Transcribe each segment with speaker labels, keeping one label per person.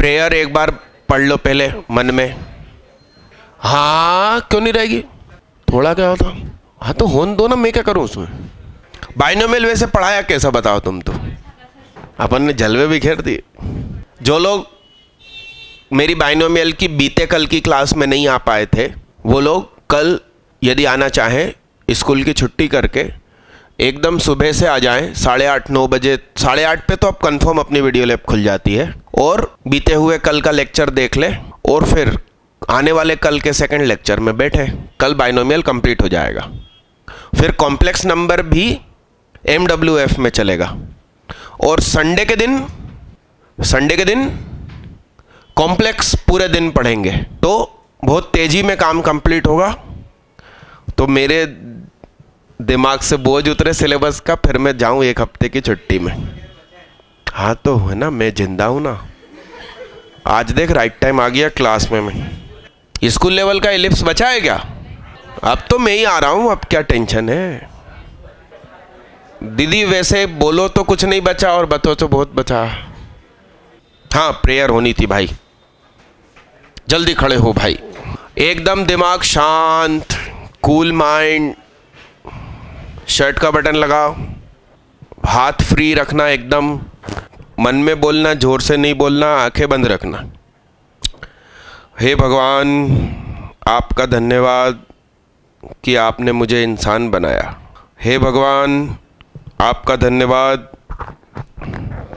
Speaker 1: Prayer एक बार पढ़ लो पहले मन में। हाँ क्यों नहीं रहेगी, थोड़ा क्या होता। हाँ तो होन दो ना, मैं क्या करूँ उसमें। बाइनोमियल वैसे पढ़ाया कैसा बताओ तुम तो, अपन ने जलवे बिखेर दिए। जो लोग मेरी बाइनोमियल की बीते कल की क्लास में नहीं आ पाए थे, वो लोग कल यदि आना चाहें स्कूल की छुट्टी करके एकदम सुबह से आ जाएं 8:30 9 बजे। 8:30 पे तो अब कंफर्म अपनी वीडियो लैब खुल जाती है, और बीते हुए कल का लेक्चर देख ले और फिर आने वाले कल के सेकंड लेक्चर में बैठे। कल बाइनोमियल कंप्लीट हो जाएगा, फिर कॉम्प्लेक्स नंबर भी MWF में चलेगा, और संडे के दिन कॉम्प्लेक्स पूरे दिन पढ़ेंगे, तो बहुत तेज़ी में काम कंप्लीट होगा। तो मेरे दिमाग से बोझ उतरे सिलेबस का, फिर मैं जाऊं 1 हफ्ते की छुट्टी में। हाँ तो है ना, मैं जिंदा हूं ना। आज देख राइट टाइम आ गया क्लास में। मैं स्कूल लेवल का एलिप्स बचा है क्या? अब तो मैं ही आ रहा हूं, अब क्या टेंशन है। दीदी वैसे बोलो तो कुछ नहीं बचा, और बतो तो बहुत बचा। हाँ प्रेयर होनी थी भाई, जल्दी खड़े हो भाई, एकदम दिमाग शांत, कूल माइंड। शर्ट का बटन लगाओ, हाथ फ्री रखना एकदम, मन में बोलना, जोर से नहीं बोलना, आंखें बंद रखना। हे भगवान आपका धन्यवाद कि आपने मुझे इंसान बनाया। हे भगवान आपका धन्यवाद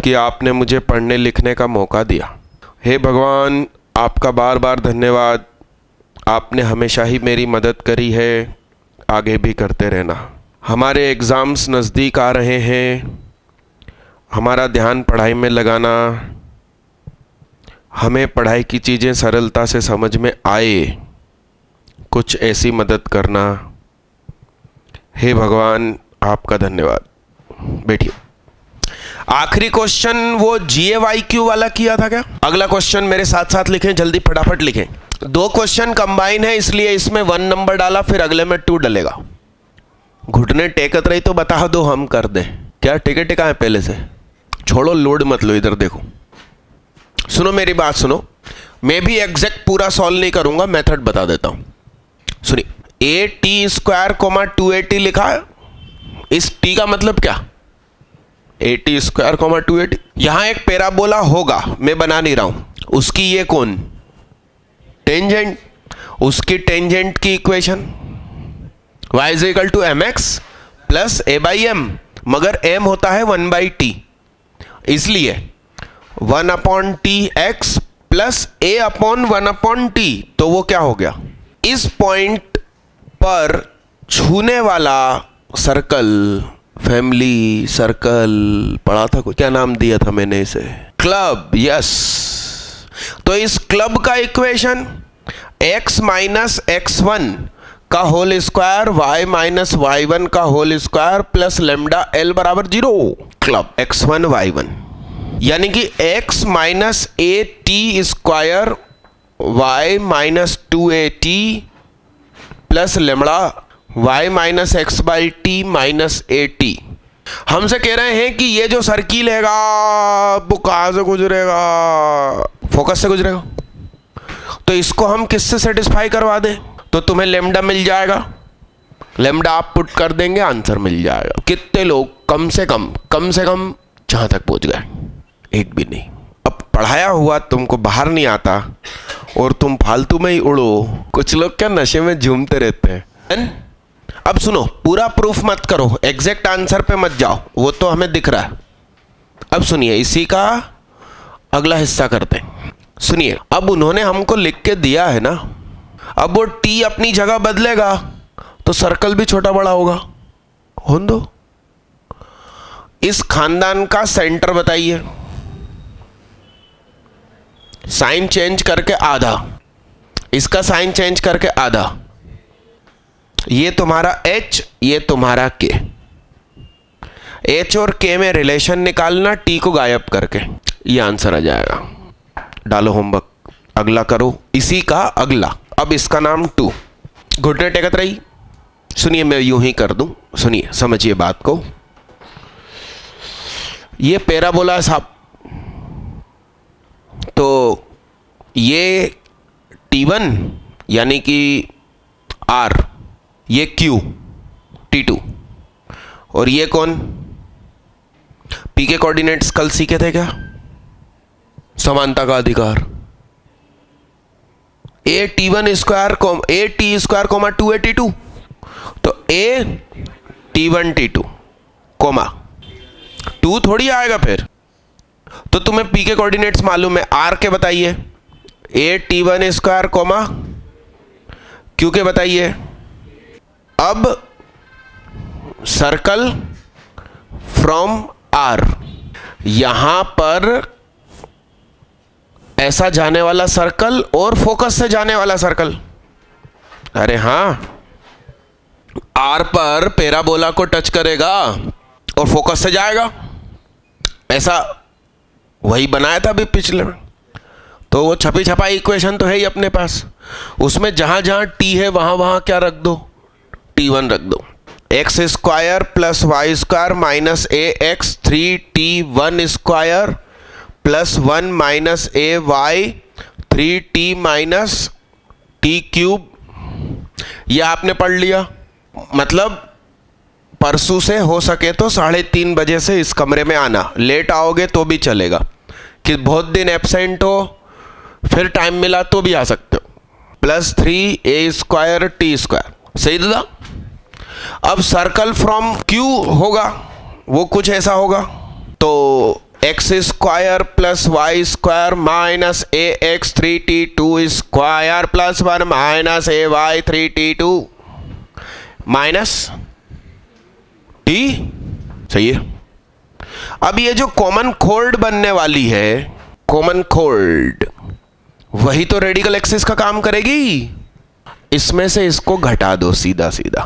Speaker 1: कि आपने मुझे पढ़ने लिखने का मौका दिया। हे भगवान आपका बार बार धन्यवाद, आपने हमेशा ही मेरी मदद करी है, आगे भी करते रहना। हमारे एग्ज़ाम्स नज़दीक आ रहे हैं, हमारा ध्यान पढ़ाई में लगाना, हमें पढ़ाई की चीज़ें सरलता से समझ में आए, कुछ ऐसी मदद करना। हे भगवान आपका धन्यवाद। बैठिए। आखिरी क्वेश्चन वो GAYQ वाला किया था क्या? अगला क्वेश्चन मेरे साथ साथ लिखें, जल्दी फटाफट लिखें। 2 क्वेश्चन कंबाइन है, इसलिए इसमें 1 नंबर डाला, फिर अगले में 2 डलेगा। घुटने टेकत रही तो बता दो, हम कर दें। क्या टेके टेका है पहले से? छोड़ो, लोड मत लो, इधर देखो, सुनो मेरी बात सुनो। मैं भी एग्जैक्ट पूरा सॉल्व नहीं करूंगा, मेथड बता देता हूं। सुनिए, AT² 280 लिखा है। इस T का मतलब क्या? AT² 280। यहां एक पैराबोला होगा, मैं बना नहीं रहा हूं। उसकी ये कौन? टेंजेंट। उसकी टेंजेंट की इक्वेशन y = mx + a/m, मगर m होता है 1/t, इसलिए 1/tx + a/1/t। तो वो क्या हो गया? इस पॉइंट पर छूने वाला सर्कल, फैमिली सर्कल पढ़ा था कुछ, क्या नाम दिया था मैंने इसे? क्लब। यस, तो इस क्लब का इक्वेशन x - x1 का होल स्क्वायर y - y1 का whole square plus lambda l = 0। Club x1 y1, यानी कि x - at² y - 2at plus lambda y - x/t - at। हमसे कह रहे हैं कि ये जो सर्किल हैगा वो कहाँ से गुजरेगा? फोकस से गुजरेगा। तो इसको हम किससे सेटिस्फाई करवा दें? तो तुम्हें लैम्डा मिल जाएगा, लैम्डा आप पुट कर देंगे, आंसर मिल जाएगा। कितने लोग कम से कम जहां तक पहुंच गए? एक भी नहीं। अब पढ़ाया हुआ तुमको बाहर नहीं आता और तुम फालतू में ही उड़ो। कुछ लोग क्या नशे में झूमते रहते हैं। अब सुनो, पूरा प्रूफ मत करो, एग्जैक्ट आंसर पे मत जाओ, वो तो हमें दिख रहा है। अब सुनिए, इसी का अगला हिस्सा करते हैं। सुनिए, अब उन्होंने हमको लिख के दिया है ना, अब वो T अपनी जगह बदलेगा तो सर्कल भी छोटा बड़ा होगा। होने दो। इस खानदान का सेंटर बताइए। साइन चेंज करके आधा, इसका साइन चेंज करके आधा। ये तुम्हारा H, ये तुम्हारा K। H और K में रिलेशन निकालना T को गायब करके, ये आंसर आ जाएगा। डालो होमवर्क, अगला करो इसी का अगला। अब इसका नाम 2। घुटने टेकत रही। सुनिए, मैं यूं ही कर दूं, सुनिए, समझिए बात को। ये पैराबोला साहब, तो T1 यानी कि R, ये Q T2, और ये कौन? P के कोऑर्डिनेट्स कल सीखे थे क्या? समानता का अधिकार। A T1 square A T square comma 2A T2, तो A T1 T2 कोमा 2 थोड़ी आएगा फिर। तो तुम्हें P के कोऑर्डिनेट्स मालूम है, R के बताइए। A T1 square coma Q के बताइए। अब सर्कल फ्रॉम R, यहां पर ऐसा जाने वाला सर्कल और फोकस से जाने वाला सर्कल। अरे हां, R पर पैराबोला को टच करेगा और फोकस से जाएगा, ऐसा वही बनाया था अभी पिछले में। तो वो छपी छपाई इक्वेशन तो है ही अपने पास, उसमें जहां जहां T है वहां वहां क्या रख दो? T1 रख दो। X square plus y square minus a x 3T1 square plus 1 minus a y 3T minus t cube. यह आपने पढ़ लिया। मतलब परसों से हो सके तो 3:30 बजे से इस कमरे में आना। लेट आओगे तो भी चलेगा, कि बहुत दिन एब्सेंट हो फिर टाइम मिला तो भी आ सकते हो। Plus 3A square T square, सही दादा। अब सर्कल फ्रॉम Q होगा, वो कुछ ऐसा होगा। तो x square plus y square minus a x 3T2 square plus 1 minus a y 3T2 minus T, सही है। अब ये जो कॉमन खोल्ड बनने वाली है, कॉमन खोल्ड, वही तो रेडिकल एक्सिस का काम करेगी। इसमें से इसको घटा दो सीधा सीधा।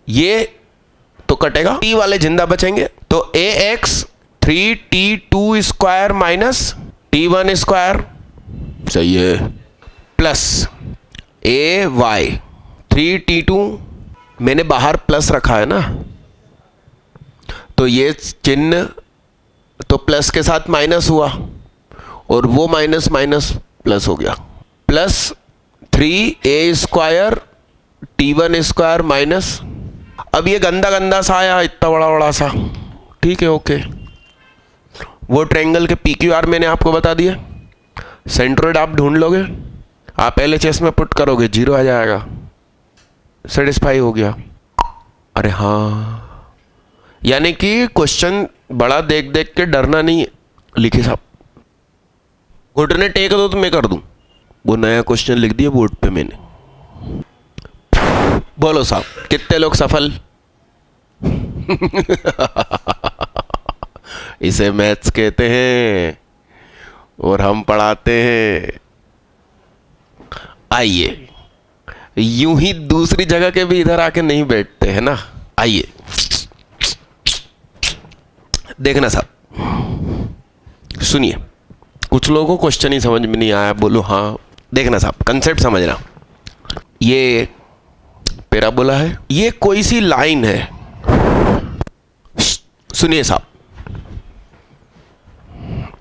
Speaker 1: ये तो कटेगा, T वाले जिंदा बचेंगे। तो AX 3T2 square minus T1 square, सही है, प्लस AY 3T2, मैंने बाहर प्लस रखा है ना, तो ये चिन्ह तो प्लस के साथ माइनस हुआ और वो माइनस माइनस प्लस हो गया। Plus 3A square T1 square minus, अब ये गंदा गंदा सा आया, इतना बड़ा बड़ा सा, ठीक है, ओके। वो ट्रायंगल के PQR मैंने आपको बता दिया। सेंट्रोइड आप ढूंढ लोगे, आप LHS में पुट करोगे, 0 आ जाएगा, सेटिस्फाई हो गया। अरे हाँ, यानी कि क्वेश्चन बड़ा देख देख के डरना नहीं है। लिखिए साहब, घुटने टेक दो तो मैं कर दूं। वो नया क्वेश्चन लिख दिया बोर्ड पे मैंने। बोलो साहब, कितने लोग सफल? इसे मैथ्स कहते हैं और हम पढ़ाते हैं। आइए, यूं ही दूसरी जगह के भी इधर आके नहीं बैठते हैं ना। आइए देखना साहब, सुनिए। कुछ लोगों को क्वेश्चन ही समझ में नहीं आया, बोलो हाँ। देखना साहब, कंसेप्ट समझना। ये पैराबोला है, ये कोई सी लाइन है, सुनिए साहब,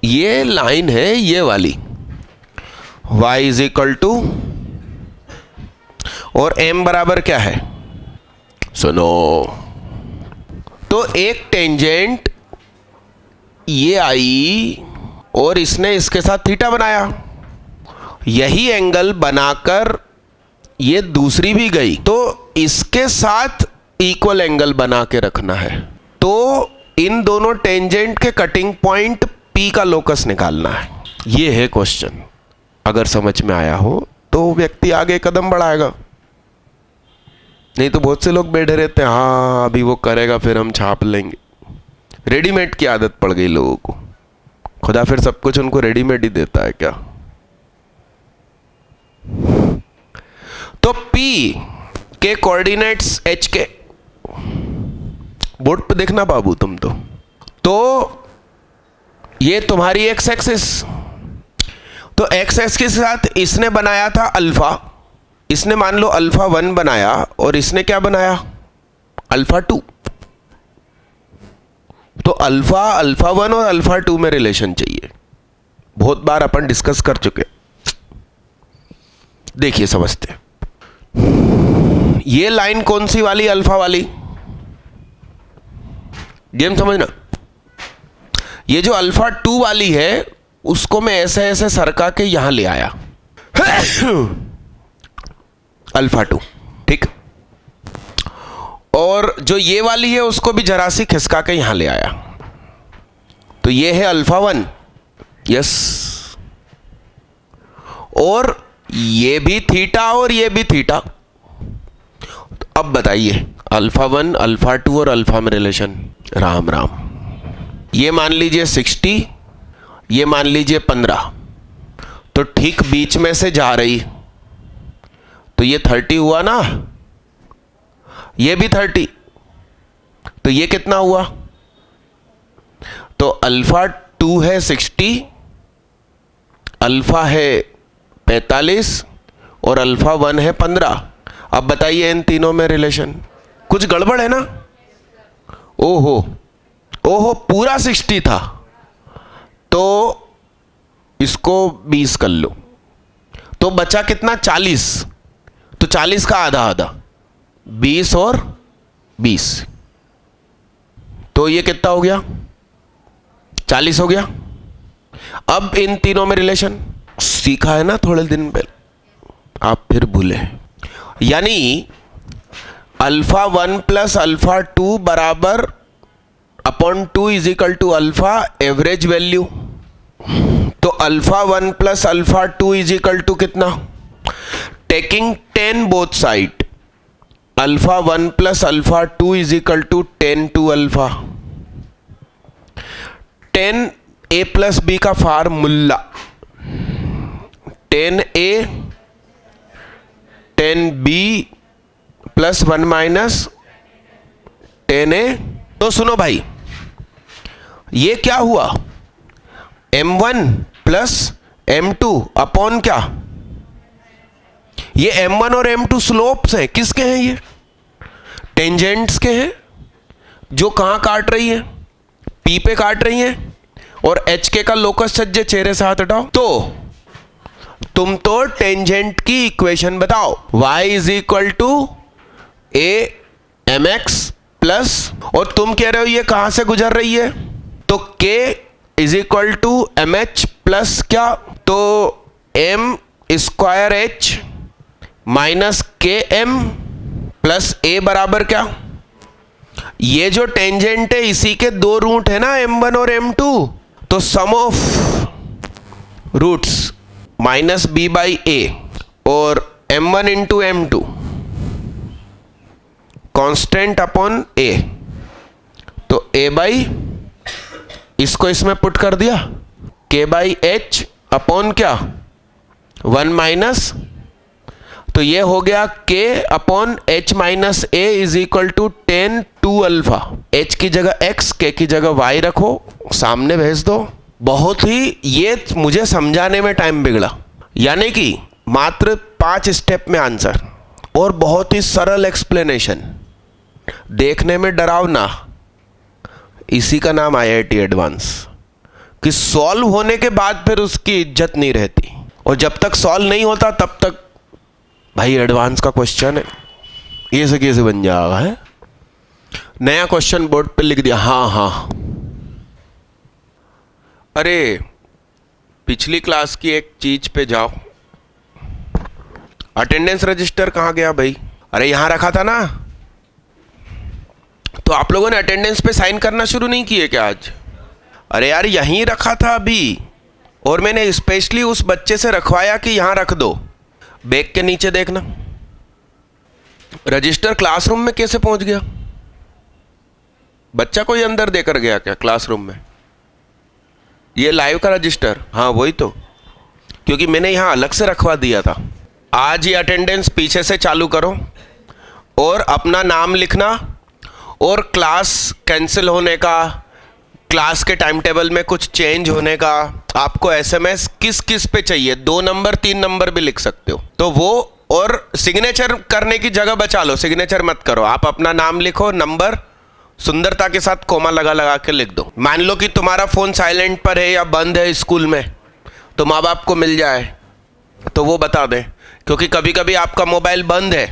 Speaker 1: ये लाइन है ये वाली, y इज इक्वल टू, और m बराबर क्या है? सुनो, तो एक टेंजेंट ये आई और इसने इसके साथ थीटा बनाया, यही एंगल बनाकर ये दूसरी भी गई, तो इसके साथ इक्वल एंगल बना के रखना है। तो इन दोनों टेंजेंट के कटिंग पॉइंट P का लोकस निकालना है। ये है क्वेश्चन। अगर समझ में आया हो तो व्यक्ति आगे कदम बढ़ाएगा, नहीं तो बहुत से लोग बैठे रहते हैं, हाँ अभी वो करेगा फिर हम छाप लेंगे। रेडीमेड की आदत पड़ गई लोगों को। खुदा फिर सब कुछ उनको रेडीमेड ही देता है क्या? तो P के कोऑर्डिनेट्स H के, बोर्ड पे देखना बाबू तुम तो ये तुम्हारी एक्स एक्सिस, तो एक्स एक्सिस के साथ इसने बनाया था अल्फा, इसने मान लो अल्फा 1 बनाया और इसने क्या बनाया? अल्फा 2। तो अल्फा अल्फा 1 और अल्फा 2 में रिलेशन चाहिए, बहुत बार अपन डिस्कस कर चुके। देखिए समझते, ये लाइन कौन सी वाली, अल्फा वाली, गेम समझना। ये जो अल्फा 2 वाली है उसको मैं ऐसे ऐसे सरका के यहां ले आया अल्फा 2, ठीक। और जो ये वाली है उसको भी जरा सी खिसका के यहां ले आया, तो ये है अल्फा 1, यस। और ये भी थीटा और ये भी थीटा। तो अब बताइए अल्फा 1 अल्फा 2 और अल्फा में रिलेशन, राम राम। ये मान लीजिए 60, ये मान लीजिए 15, तो ठीक बीच में से जा रही, तो ये 30 हुआ ना, ये भी 30, तो ये कितना हुआ? तो अल्फा 2 है 60, अल्फा है 45 और अल्फा 1 है 15। अब बताइए इन तीनों में रिलेशन कुछ गड़बड़ है ना? ओहो ओहो, पूरा 60 था तो इसको 20 कर लो, तो बचा कितना? 40। तो 40 का आधा आधा, 20 और 20, तो ये कितना हो गया? 40 हो गया। अब इन तीनों में रिलेशन सीखा है ना थोड़े दिन पहले, आप फिर भूले। यानी अल्फा 1 प्लस अल्फा 2 बराबर upon 2 is equal to alpha average value. तो alpha 1 plus alpha 2 is equal to कितना? Taking 10 both side, alpha 1 plus alpha 2 is equal to 10 two alpha. 10 a plus b का formula, 10a 10b plus 1 minus 10a। तो सुनो भाई, ये क्या हुआ? m1 plus m2 upon क्या? ये m1 और m2 स्लोप्स हैं, किसके हैं? ये टेंजेंट्स के हैं, जो कहां काट रही है? p पे काट रही हैं। और hk का लोकस सज्जे चेहरे से हाथ हटाओ। तो तुम तो टेंजेंट की इक्वेशन बताओ, y is equal to a mx plus, और तुम कह रहे हो ये कहां से गुजर रही है? तो k is equal to M H plus क्या? तो m square h minus K M plus a बराबर क्या? ये जो टेंजेंट है इसी के दो रूट है ना, m1 और m2, तो sum of roots minus b by a और m1 into m2 constant upon a, तो a बाई, इसको इसमें पुट कर दिया, k बाई एच अपॉन क्या? 1 माइनस, तो ये हो गया k upon h minus a is equal to 10 two alpha. h की जगह x, k की जगह y रखो, सामने भेज दो। बहुत ही, ये मुझे समझाने में टाइम बिगड़ा, यानी कि मात्र 5 स्टेप में आंसर और बहुत ही सरल एक्सप्लेनेशन, देखने में डरावना। इसी का नाम IIT एडवांस, कि सॉल्व होने के बाद फिर उसकी इज्जत नहीं रहती, और जब तक सॉल्व नहीं होता तब तक भाई एडवांस का क्वेश्चन है, ये से कैसे बन जाएगा है? नया क्वेश्चन बोर्ड पे लिख दिया, हाँ हाँ। अरे पिछली क्लास की एक चीज पे जाओ, अटेंडेंस रजिस्टर कहाँ गया भाई? अरे यहां रखा था ना। तो आप लोगों ने अटेंडेंस पे साइन करना शुरू नहीं किए क्या आज? अरे यार यहीं रखा था अभी, और मैंने स्पेशली उस बच्चे से रखवाया कि यहां रख दो। बैग के नीचे देखना, रजिस्टर क्लासरूम में कैसे पहुंच गया? बच्चा कोई अंदर देकर गया क्या क्लासरूम में? ये लाइव का रजिस्टर, हाँ वही तो, क्योंकि मैंने यहां अलग से रखवा दिया था। आज ये अटेंडेंस पीछे से चालू करो और अपना नाम लिखना, और क्लास कैंसिल होने का, क्लास के टाइम टेबल में कुछ चेंज होने का आपको SMS किस किस पे चाहिए, 2 नंबर 3 नंबर भी लिख सकते हो, तो वो, और सिग्नेचर करने की जगह बचा लो, सिग्नेचर मत करो, आप अपना नाम लिखो, नंबर, सुंदरता के साथ कोमा लगा लगा के लिख दो। मान लो कि तुम्हारा फोन साइलेंट पर है या बंद है स्कूल में, तो माँ बाप को मिल जाए तो वो बता दें, क्योंकि कभी कभी आपका मोबाइल बंद है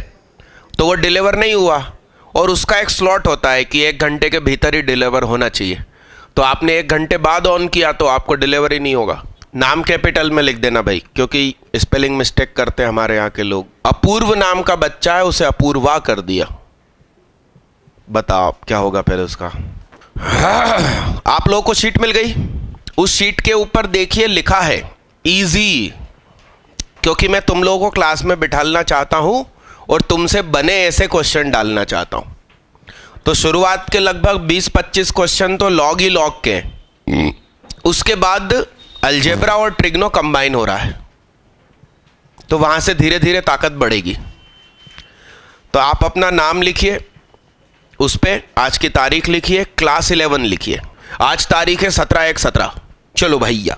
Speaker 1: तो वो डिलीवर नहीं हुआ और उसका एक स्लॉट होता है कि 1 घंटे के भीतर ही डिलीवर होना चाहिए, तो आपने 1 घंटे बाद ऑन किया तो आपको डिलीवरी नहीं होगा। नाम कैपिटल में लिख देना भाई, क्योंकि स्पेलिंग मिस्टेक करते हैं हमारे यहाँ के लोग। अपूर्व नाम का बच्चा है, उसे अपूर्वा कर दिया, बताओ क्या होगा फिर उसका। आप लोगों को शीट मिल गई, उस शीट के ऊपर देखिए लिखा है इजी, क्योंकि मैं तुम लोगों को क्लास में बिठालना चाहता हूं और तुमसे बने ऐसे क्वेश्चन डालना चाहता हूं। तो शुरुआत के लगभग 20-25 क्वेश्चन तो लॉग ही लॉग के, उसके बाद अलजेब्रा और ट्रिग्नो कंबाइन हो रहा है, तो वहां से धीरे धीरे ताकत बढ़ेगी। तो आप अपना नाम लिखिए, उस पे आज की तारीख लिखिए, क्लास 11 लिखिए। आज तारीख है 17/1/17। चलो भैया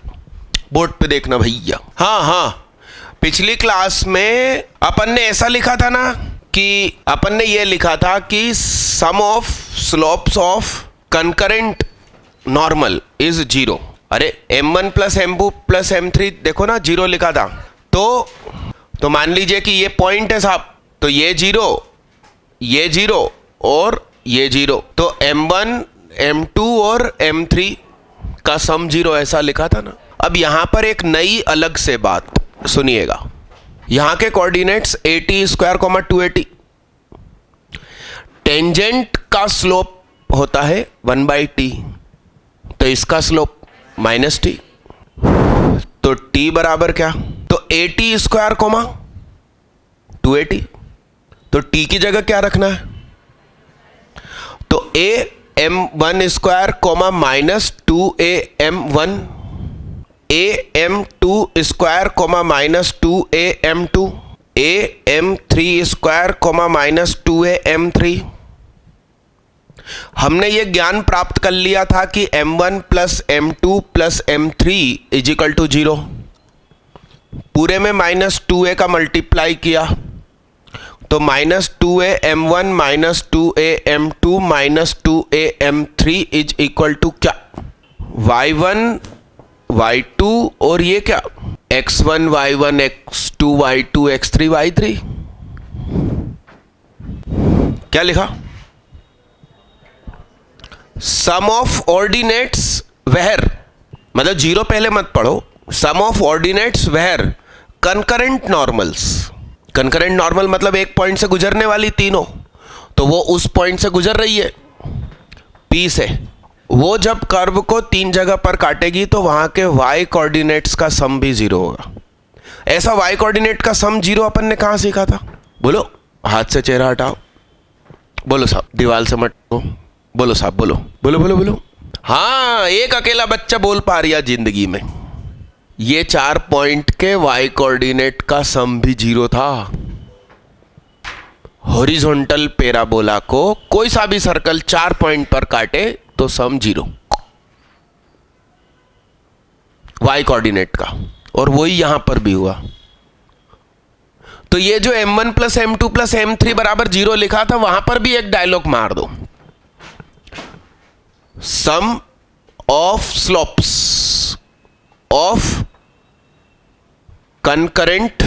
Speaker 1: बोर्ड पे देखना भैया। हाँ, पिछली क्लास में अपन ने ऐसा लिखा था ना कि अपन ने ये लिखा था कि sum of slopes of concurrent normal is 0। अरे m1 plus m2 plus m3 देखो ना 0 लिखा था। तो मान लीजिए कि ये पॉइंट है साहब, तो ये 0 और ये 0, तो m1 m2 और m3 का सम 0 ऐसा लिखा था ना। अब यहां पर एक नई अलग से बात सुनिएगा। यहां के कोऑर्डिनेट्स 80 स्क्वायर 280, टेंजेंट का स्लोप होता है 1/t, तो इसका स्लोप -t, तो t बराबर क्या, तो 80 स्क्वायर 280, तो t की जगह क्या रखना है, तो a m1 square -2am1, am2 square -2am2, am3 square -2am3। हमने ये ज्ञान प्राप्त कर लिया था कि m1 plus m2 plus m3 is equal to 0। पूरे में -2a का मल्टीप्लाई किया तो -2a m1 -2a m2 -2a m3 is equal to क्या, y1 y2 और ये क्या x1 y1 x2 y2 x3 y3। क्या लिखा, सम ऑफ ऑर्डिनेट्स वेयर, मतलब 0 पहले मत पढ़ो, sum of ordinates where concurrent normals. Concurrent normal मतलब एक पॉइंट से गुजरने वाली तीनों, तो वो उस पॉइंट से गुजर रही है P से, वो जब कर्व को 3 जगह पर काटेगी तो वहां के y कोऑर्डिनेट्स का सम भी 0 होगा। ऐसा y कोऑर्डिनेट का सम 0 अपन ने कहां सीखा था, बोलो, हाथ से चेहरा हटाओ, बोलो साहब, दीवार से मत बोलो साहब, बोलो बोलो बोलो बोलो। हाँ, एक अकेला बच्चा बोल पा रहा जिंदगी में। ये 4 पॉइंट के y कोऑर्डिनेट का सम भी 0 था। हॉरिजॉन्टल पैराबोला को कोई सा भी सर्कल 4 पॉइंट पर काटे तो सम 0 y कोऑर्डिनेट का, और वही यहां पर भी हुआ। तो ये जो m1 plus m2 plus m3 बराबर 0 लिखा था, वहां पर भी एक डायलॉग मार दो, sum of slopes of concurrent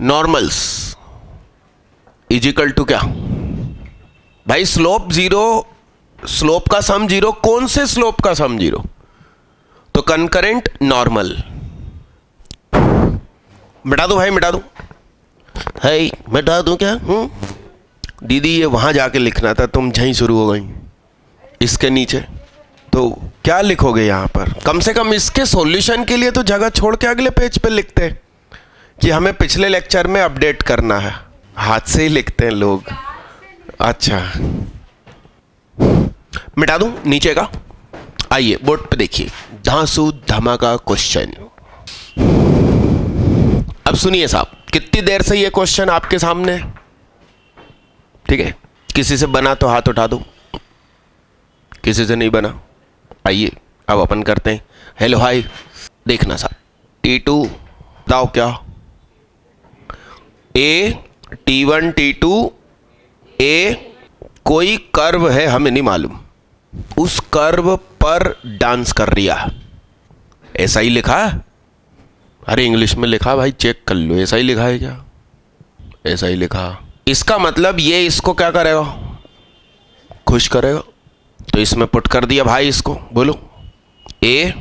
Speaker 1: normals is equal to क्या भाई, स्लोप 0, स्लोप का सम 0, कौन से स्लोप का सम 0, तो कंकरेंट नॉर्मल। मिटा दो भाई, मिटा दो, है मिटा दो क्या, दीदी ये वहां जाके लिखना था, तुम यहीं शुरू हो गई इसके नीचे। तो क्या लिखोगे यहां पर, कम से कम इसके सॉल्यूशन के लिए तो जगह छोड़ के अगले पेज पे लिखते हैं कि हमें पिछले लेक्चर में अपडेट करना है। हाथ से ही लिखते हैं लोग। अच्छा, मिटा दूं नीचे का, आइए बोर्ड पे देखिए, धांसू धमाका क्वेश्चन। अब सुनिए साहब, कितनी देर से ये क्वेश्चन आपके सामने, ठीक है, किसी से बना तो हाथ उठा दो, किसी से नहीं बना। आइए अब अपन करते हैं हेलो हाय। देखना साहब, T2 बताओ क्या, A T1 T2 A कोई कर्व है, हमें नहीं मालूम, उस कर्व पर डांस कर रिया, ऐसा ही लिखा है। अरे इंग्लिश में लिखा भाई, चेक कर लो, ऐसा ही लिखा है क्या? ऐसा ही लिखा। इसका मतलब ये इसको क्या करेगा? खुश करेगा। तो इसमें पुट कर दिया भाई इसको, बोलो a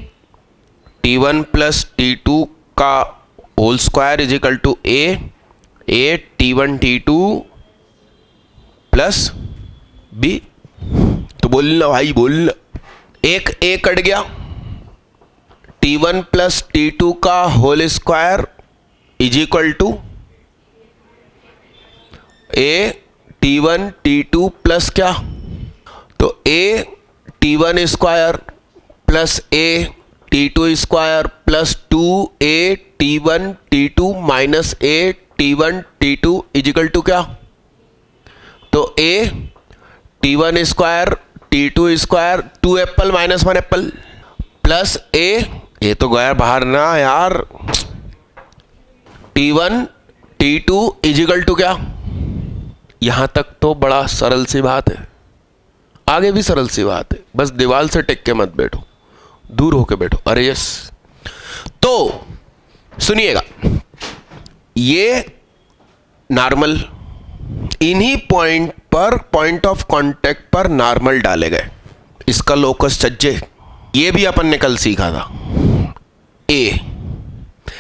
Speaker 1: t1 प्लस t2 का whole square is equal to a t1 t2 plus b। तो बोलना भाई, बोलना। एक a कट गया, t1 प्लस t2 का whole square is equal to a t1 t2 plus क्या? तो a t1 square plus a t2 square plus 2a t1 t2 minus a t1 t2 is equal to क्या? तो a t1 square t2 square 2 apple minus 1 apple plus a, ये तो गया बाहर ना यार, t1 t2 इजिकल टू क्या? यहां तक तो बड़ा सरल सी बात है, आगे भी सरल सी बात है, बस दीवार से टिक के मत बैठो, दूर होके बैठो। अरे यस। तो सुनिएगा, ये नॉर्मल इन्हीं पॉइंट पर, पॉइंट ऑफ कांटेक्ट पर नॉर्मल डाले गए, इसका लोकस चज्जे, ये भी अपन ने कल सीखा था। ए,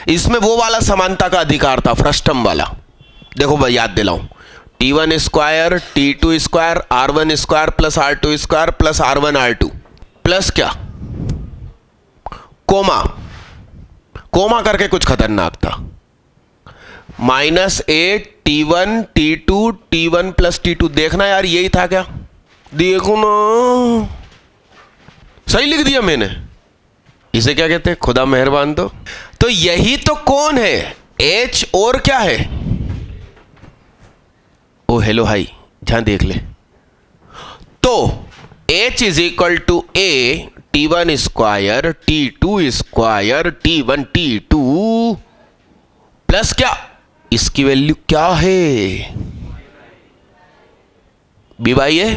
Speaker 1: इसमें वो वाला समानता का अधिकार था, फ्रस्टम वाला। देखो भाई याद दिलाऊं, t1 square t2 square r1 square plus r2 square plus r1 r2 plus क्या? कोमा, कोमा करके कुछ खतरनाक था, minus a t1 t2 t1 plus t2। देखना यार यही था क्या? देखो ना, सही लिख दिया मैंने। इसे क्या कहते हैं? खुदा मेहरबान। तो यही तो कौन है? h और क्या है? ओ हेलो हाई, जहां देख ले। तो h is equal to a t1 square t2 square t1 t2 plus क्या? इसकी वैल्यू क्या है? b by a।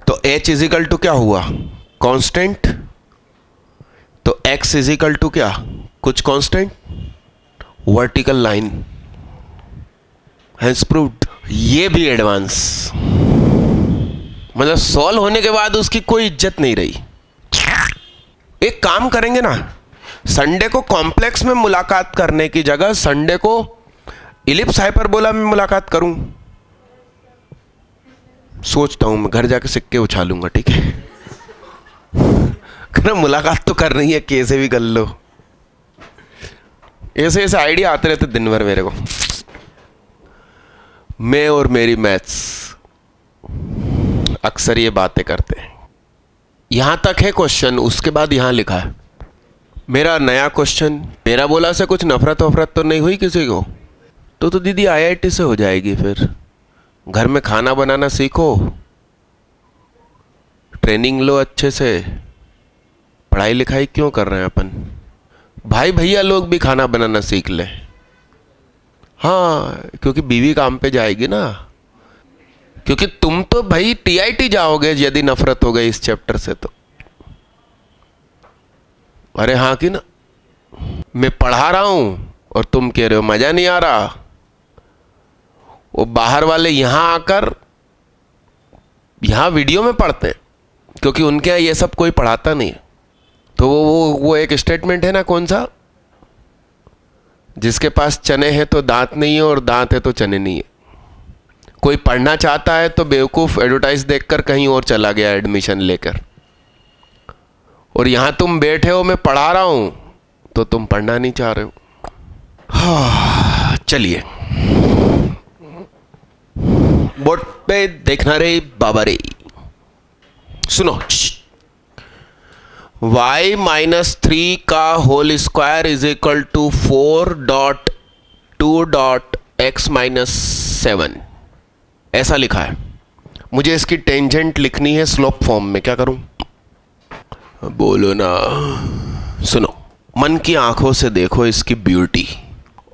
Speaker 1: तो h इज इक्वल टू क्या हुआ? कांस्टेंट। तो x इज इक्वल टू क्या? कुछ constant, vertical line, has proved. ये भी एडवांस, मतलब सॉल्व होने के बाद उसकी कोई इज्जत नहीं रही। एक काम करेंगे ना, संडे को कॉम्प्लेक्स में मुलाकात करने की जगह संडे को इलिप्स हाइपरबोला में मुलाकात करूं। सोचता हूं मैं घर जाके सिक्के उछालूंगा, ठीक है? मुलाकात तो कर रही है, कैसे भी कर लो। ऐसे ऐसे आइडिया आते रहते दिन भर मेरे को। मैं और मेरी मैथ्स अक्सर ये बातें करते हैं। यहां तक है क्वेश्चन, उसके बाद यहां लिखा है मेरा नया क्वेश्चन। मेरा बोला से कुछ नफरत वफरत तो नहीं हुई किसी को? तो दीदी IIT से हो जाएगी। फिर घर में खाना बनाना सीखो, ट्रेनिंग लो अच्छे से। पढ़ाई लिखाई क्यों कर रहे हैं अपन? भाई भैया लोग भी खाना बनाना सीख ले। हाँ, क्योंकि बीवी काम पे जाएगी ना। क्योंकि तुम तो भाई TIT जाओगे यदि नफरत हो गई इस चैप्टर से तो। अरे हाँ कि ना, मैं पढ़ा रहा हूं और तुम कह रहे हो मजा नहीं आ रहा। वो बाहर वाले यहां आकर यहां वीडियो में पढ़ते हैं, क्योंकि उनके यहाँ ये सब कोई पढ़ाता नहीं है। तो वो एक स्टेटमेंट है ना, कौन सा? जिसके पास चने हैं तो दांत नहीं है, और दांत है तो चने नहीं है। कोई पढ़ना चाहता है तो बेवकूफ एडवर्टाइज देखकर कहीं और चला गया एडमिशन लेकर, और यहां तुम बैठे हो, मैं पढ़ा रहा हूं तो तुम पढ़ना नहीं चाह रहे हो। हाँ, चलिए बोर्ड पे देखना रे बाबा रे। सुनो, y माइनस 3 का whole square is equal to 4.2.x minus 7, ऐसा लिखा है। मुझे इसकी टेंजेंट लिखनी है स्लोप फॉर्म में, क्या करूं? बोलो ना। सुनो, मन की आंखों से देखो इसकी ब्यूटी,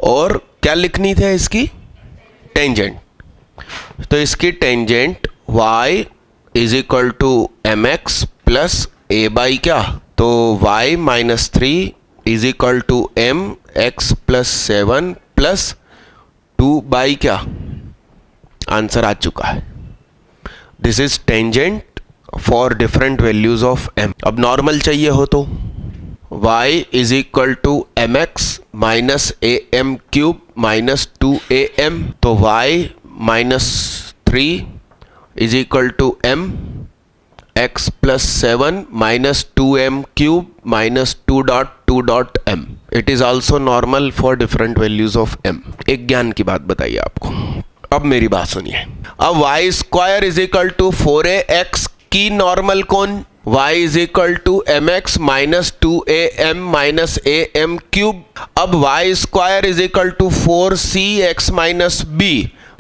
Speaker 1: और क्या लिखनी थी इसकी टेंजेंट। तो इसकी tangent y is equal to M x plus A by क्या, तो y minus 3 is equal to M x plus 7 plus 2 by क्या, आंसर आ चुका है। This is tangent for different values of m। अब नॉर्मल चाहिए हो तो y is equal to M X minus A M cube minus 2am, तो y minus 3 is equal to M x plus 7 minus 2m cube minus 2.2.m। It is also normal for different values of m। एक ज्ञान की बात बताइए आपको, अब मेरी बात सुनिए। अब y square is equal to 4ax की नॉर्मल कौन, y is equal to M X minus 2am minus am cube. अब y square is equal to 4cx minus b,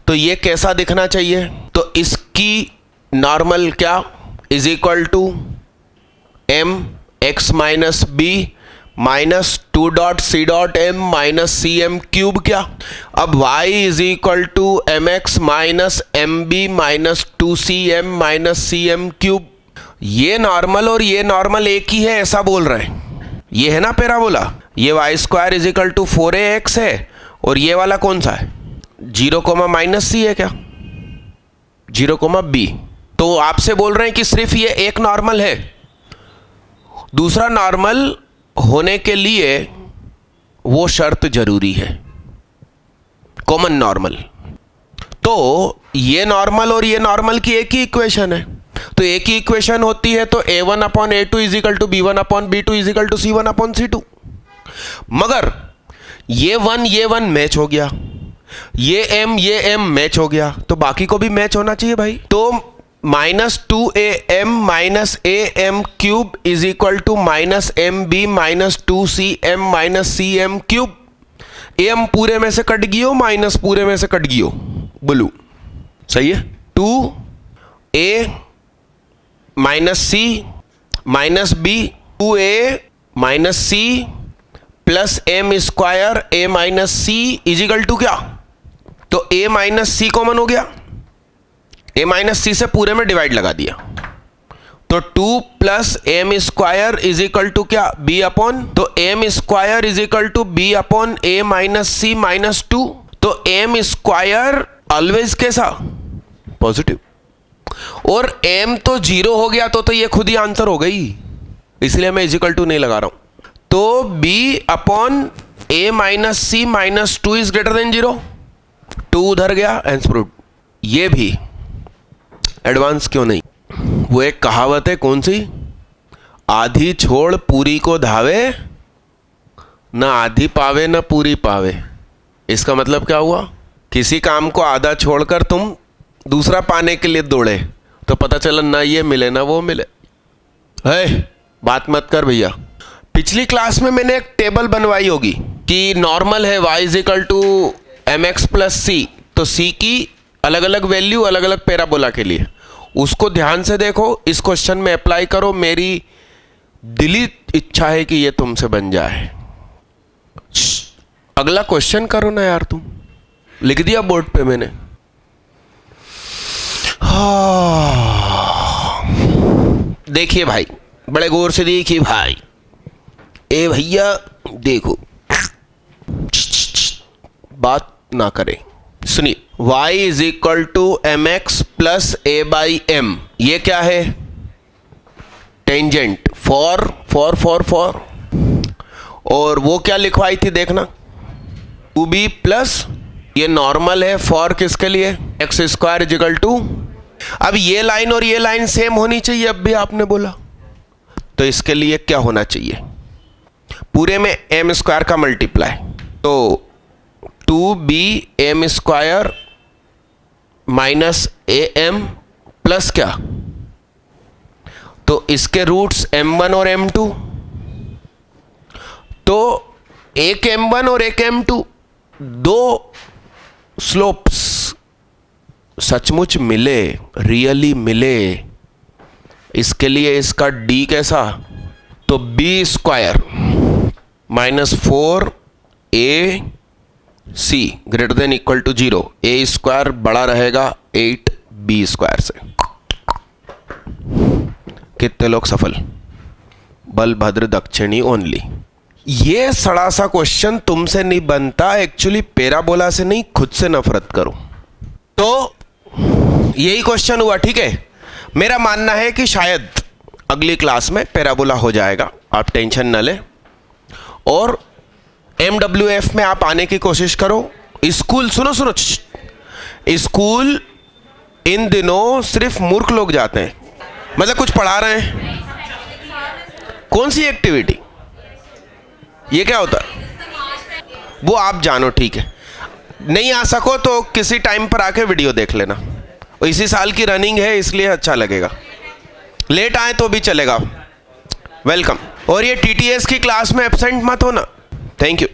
Speaker 1: तो ये कैसा दिखना चाहिए, तो इसकी नॉर्मल क्या is equal to M X minus B minus 2.c.m minus C M cube क्या। अब y is equal to M X minus M B minus 2cm minus C M cube. ये नॉर्मल और ये नॉर्मल एक ही है ऐसा बोल रहे हैं, ये है ना पैराबोला। ये y square is equal to 4ax है और ये वाला कौन सा है, 0 माइनस सी है क्या, 0 b। तो आपसे बोल रहे हैं कि सिर्फ ये एक नॉर्मल है, दूसरा नॉर्मल होने के लिए वो शर्त जरूरी है, कॉमन नॉर्मल। तो ये नॉर्मल और ये नॉर्मल की एक ही इक्वेशन है, तो एक ही इक्वेशन होती है तो a1 upon a2 is equal to b1 upon b2 is equal to c1 upon c2। मगर ये 1 मैच हो गया, ये m मैच हो गया, तो बाकी को भी मैच होना चाहिए भाई। तो minus 2am minus am cube is equal to minus mb minus 2cm minus cm cube. am पूरे में से कट गियो, माइनस पूरे में से कट गियो, बोलू सही है। 2a minus c minus b, 2a minus c plus m square a minus c is equal to क्या, तो a माइनस c कॉमन हो गया, a माइनस सी से पूरे में डिवाइड लगा दिया, तो 2 plus M square is equal to क्या, b अपॉन, तो M square is equal to b upon a minus C minus 2। तो एम स्क्वायर ऑलवेज कैसा, पॉजिटिव, और m तो 0 हो गया तो ये खुद ही आंसर हो गई, इसलिए मैं इज इक्वल टू नहीं लगा रहा हूं। तो b upon a minus C minus 2 is greater than 0, 2 उधर गया, आंसर प्रूव्ड। ये भी एडवांस क्यों नहीं, वो एक कहावत है कौन सी, आधी छोड़ पूरी को धावे, ना आधी पावे ना पूरी पावे। इसका मतलब क्या हुआ, किसी काम को आधा छोड़कर तुम दूसरा पाने के लिए दौड़े तो पता चला ना ये मिले ना वो मिले। है बात मत कर भैया। पिछली क्लास में मैंने एक टेबल बनवाई होगी कि नॉर्मल है y is equal to M x plus c, तो c की अलग अलग वैल्यू अलग अलग पैराबोला के लिए, उसको ध्यान से देखो, इस क्वेश्चन में अप्लाई करो। मेरी दिली इच्छा है कि ये तुमसे बन जाए। अगला क्वेश्चन करो ना यार, तुम लिख दिया बोर्ड पे मैंने। देखिए भाई, बड़े गौर से देखिए भाई, ए भैया देखो, बात ना करें, सुनिए। y is equal to M x plus A by एम, ये क्या है, tangent for for for for, और वो क्या लिखवाई थी देखना, 2b प्लस, ये नॉर्मल है फॉर किसके लिए, X square is equal to. अब ये लाइन और ये लाइन सेम होनी चाहिए, अब भी आपने बोला, तो इसके लिए क्या होना चाहिए, पूरे में एम स्क्वायर का मल्टीप्लाई, तो 2b M square minus A M plus क्या, तो इसके रूट्स m1 और m2, तो एक m1 और एक m2, दो स्लोप्स सचमुच मिले, रियली मिले, इसके लिए इसका d कैसा, तो b square minus 4a c greater than equal to 0, a square बड़ा रहेगा 8b स्क्वायर से। कितने लोग सफल? बलभद्र दक्षिणी ओनली। ये सड़ा सा क्वेश्चन तुमसे नहीं बनता, एक्चुअली पैराबोला से नहीं, खुद से नफरत करो। तो यही क्वेश्चन हुआ, ठीक है। मेरा मानना है कि शायद अगली क्लास में पैराबोला हो जाएगा, आप टेंशन न लें। और MWF में आप आने की कोशिश करो। स्कूल सुनो, स्कूल इन दिनों सिर्फ मूर्ख लोग जाते हैं, मतलब कुछ पढ़ा रहे हैं। कौन सी एक्टिविटी? ये क्या होता है वो आप जानो, ठीक है। नहीं आ सको तो किसी टाइम पर आके वीडियो देख लेना, इसी साल की रनिंग है इसलिए अच्छा लगेगा। लेट आए तो भी चलेगा, वेलकम। और ये TTS की क्लास में एब्सेंट मत होना। Thank you.